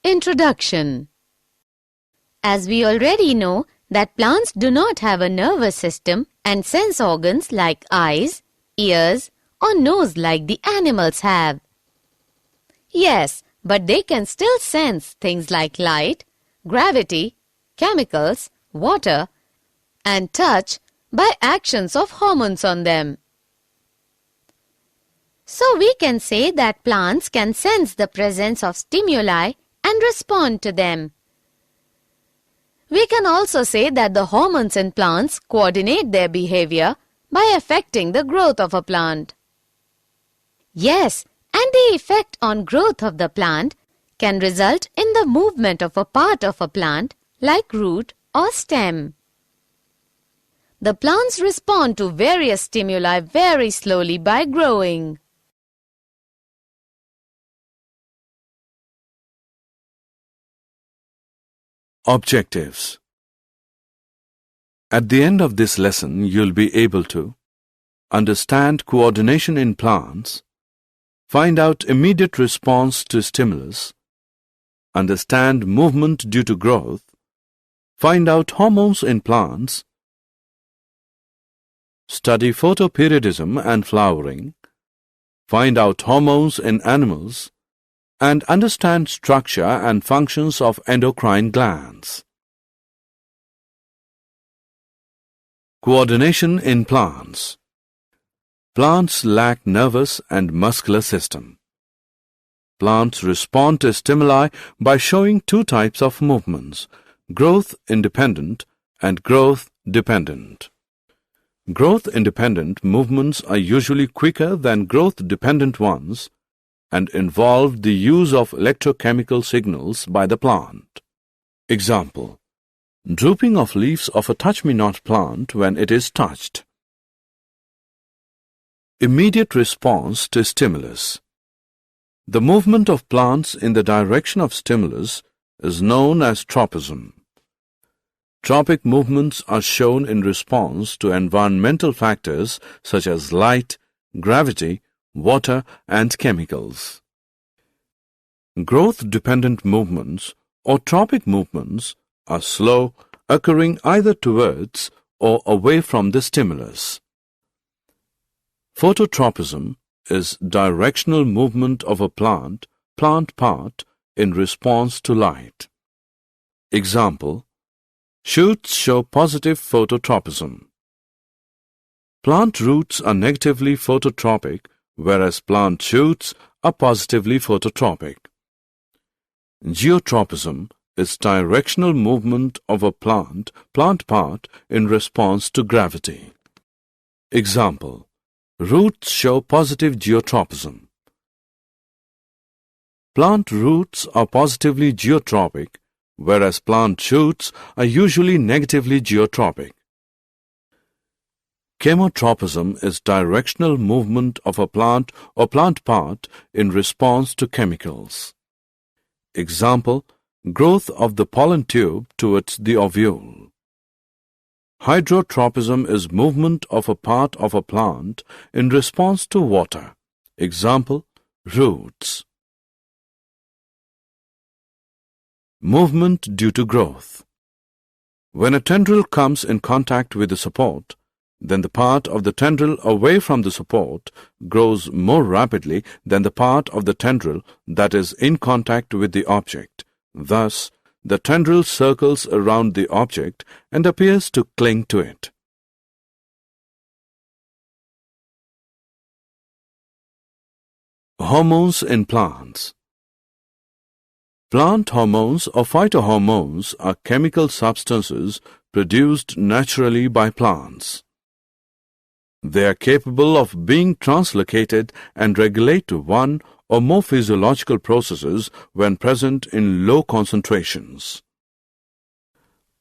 Introduction. As we already know that plants do not have a nervous system and sense organs like eyes, ears, or nose like the animals have. Yes, but they can still sense things like light, gravity, chemicals, water, and touch by actions of hormones on them. So we can say that plants can sense the presence of stimuli and respond to them. We can also say that the hormones in plants coordinate their behavior by affecting the growth of a plant. Yes, and the effect on growth of the plant can result in the movement of a part of a plant like root or stem. The plants respond to various stimuli very slowly by growing. Objectives. At the end of this lesson, you'll be able to understand coordination in plants, find out immediate response to stimulus, understand movement due to growth, find out hormones in plants, study photoperiodism and flowering, find out hormones in animals, and understand structure and functions of endocrine glands. Coordination in plants. Plants lack nervous and muscular system. Plants respond to stimuli by showing two types of movements, growth-independent and growth-dependent. Growth-independent movements are usually quicker than growth-dependent ones and involve the use of electrochemical signals by the plant. Example: drooping of leaves of a touch-me-not plant when it is touched. Immediate response to stimulus. The movement of plants in the direction of stimulus is known as tropism. Tropic movements are shown in response to environmental factors such as light, gravity, water, and chemicals. Growth-dependent movements or tropic movements are slow, occurring either towards or away from the stimulus. Phototropism is directional movement of a plant part in response to light. Example: shoots show positive phototropism. Plant roots are negatively phototropic, whereas plant shoots are positively phototropic. Geotropism is directional movement of a plant part in response to gravity. Example: roots show positive geotropism. Plant roots are positively geotropic, whereas plant shoots are usually negatively geotropic. Chemotropism is directional movement of a plant or plant part in response to chemicals. Example: growth of the pollen tube towards the ovule. Hydrotropism is movement of a part of a plant in response to water. Example: roots. Movement due to growth. When a tendril comes in contact with the support, then the part of the tendril away from the support grows more rapidly than the part of the tendril that is in contact with the object. Thus, the tendril circles around the object and appears to cling to it. Hormones in plants. Plant hormones or phytohormones are chemical substances produced naturally by plants. They are capable of being translocated and regulate one or more physiological processes when present in low concentrations.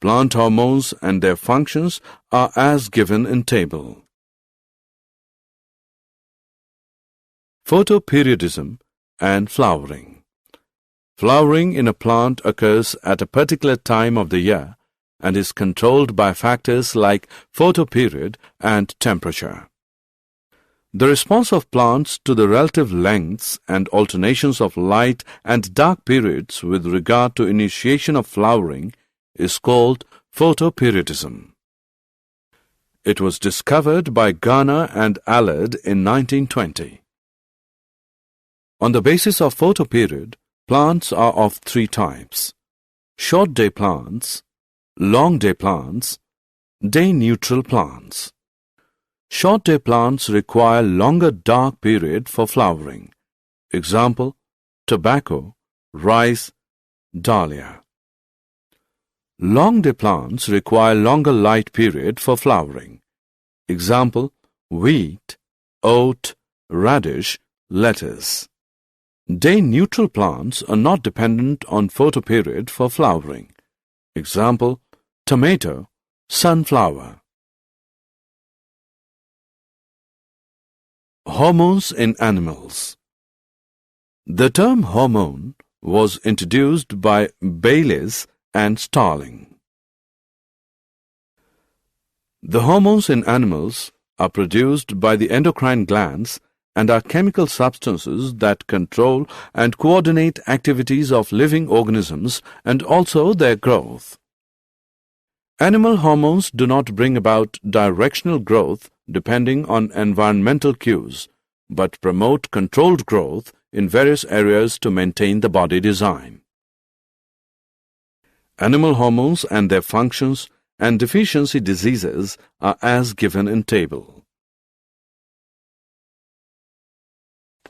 Plant hormones and their functions are as given in table. Photoperiodism and flowering. Flowering in a plant occurs at a particular time of the year and is controlled by factors like photoperiod and temperature. The response of plants to the relative lengths and alternations of light and dark periods with regard to initiation of flowering is called photoperiodism. It was discovered by Garner and Allard in 1920. On the basis of photoperiod, plants are of three types: short-day plants, long-day plants, day-neutral plants. Short-day plants require longer dark period for flowering. Example, tobacco, rice, dahlia. Long-day plants require longer light period for flowering. Example, wheat, oat, radish, lettuce. Day-neutral plants are not dependent on photoperiod for flowering. Example, tomato, sunflower. Hormones in animals. The term hormone was introduced by Bayliss and Starling. The hormones in animals are produced by the endocrine glands and are chemical substances that control and coordinate activities of living organisms and also their growth. Animal hormones do not bring about directional growth depending on environmental cues, but promote controlled growth in various areas to maintain the body design. Animal hormones and their functions and deficiency diseases are as given in table.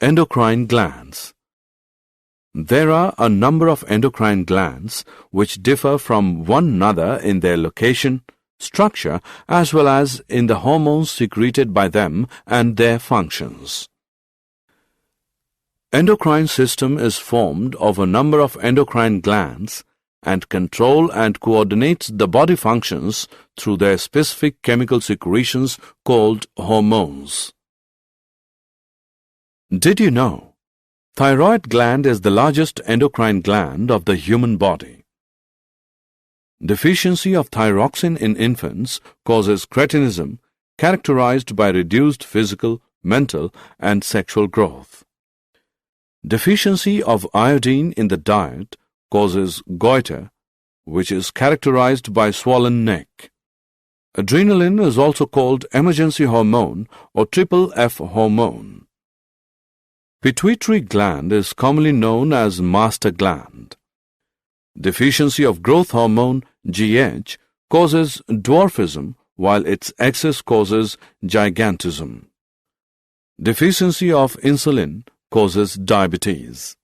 Endocrine glands. There are a number of endocrine glands which differ from one another in their location, structure, as well as in the hormones secreted by them and their functions. Endocrine system is formed of a number of endocrine glands and control and coordinates the body functions through their specific chemical secretions called hormones. Did you know? Thyroid gland is the largest endocrine gland of the human body. Deficiency of thyroxine in infants causes cretinism, characterized by reduced physical, mental, and sexual growth. Deficiency of iodine in the diet causes goiter, which is characterized by swollen neck. Adrenaline is also called emergency hormone or triple F hormone. Pituitary gland is commonly known as master gland. Deficiency of growth hormone, GH, causes dwarfism, while its excess causes gigantism. Deficiency of insulin causes diabetes.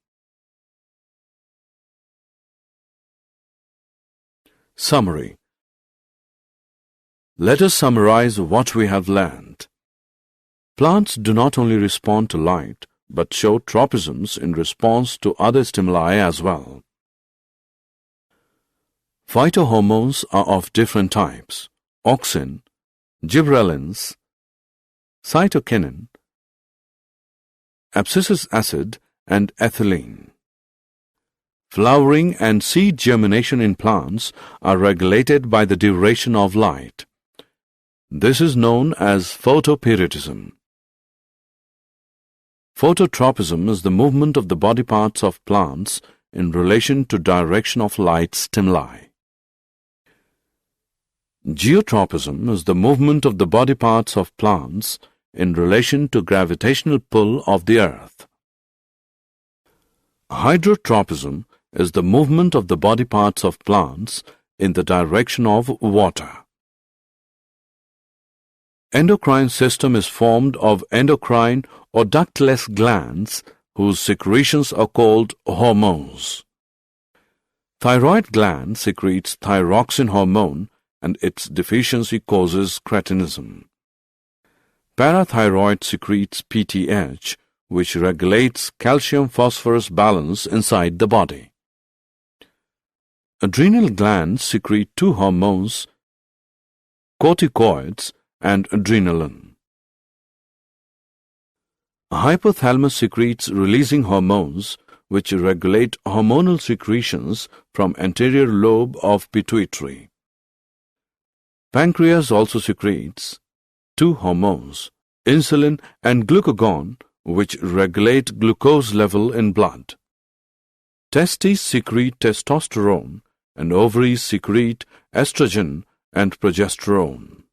Summary. Let us summarize what we have learned. Plants do not only respond to light, but show tropisms in response to other stimuli as well. Phytohormones are of different types: auxin, gibberellins, cytokinin, abscisic acid, and ethylene. Flowering and seed germination in plants are regulated by the duration of light. This is known as photoperiodism. Phototropism is the movement of the body parts of plants in relation to direction of light stimuli. Geotropism is the movement of the body parts of plants in relation to gravitational pull of the earth. Hydrotropism is the movement of the body parts of plants in the direction of water. Endocrine system is formed of endocrine or ductless glands whose secretions are called hormones. Thyroid gland secretes thyroxine hormone and its deficiency causes cretinism. Parathyroid secretes PTH, which regulates calcium-phosphorus balance inside the body. Adrenal glands secrete two hormones, corticoids and adrenaline. Hypothalamus secretes releasing hormones which regulate hormonal secretions from anterior lobe of pituitary. Pancreas also secretes two hormones, insulin and glucagon, which regulate glucose level in blood. Testes secrete testosterone and ovaries secrete estrogen and progesterone.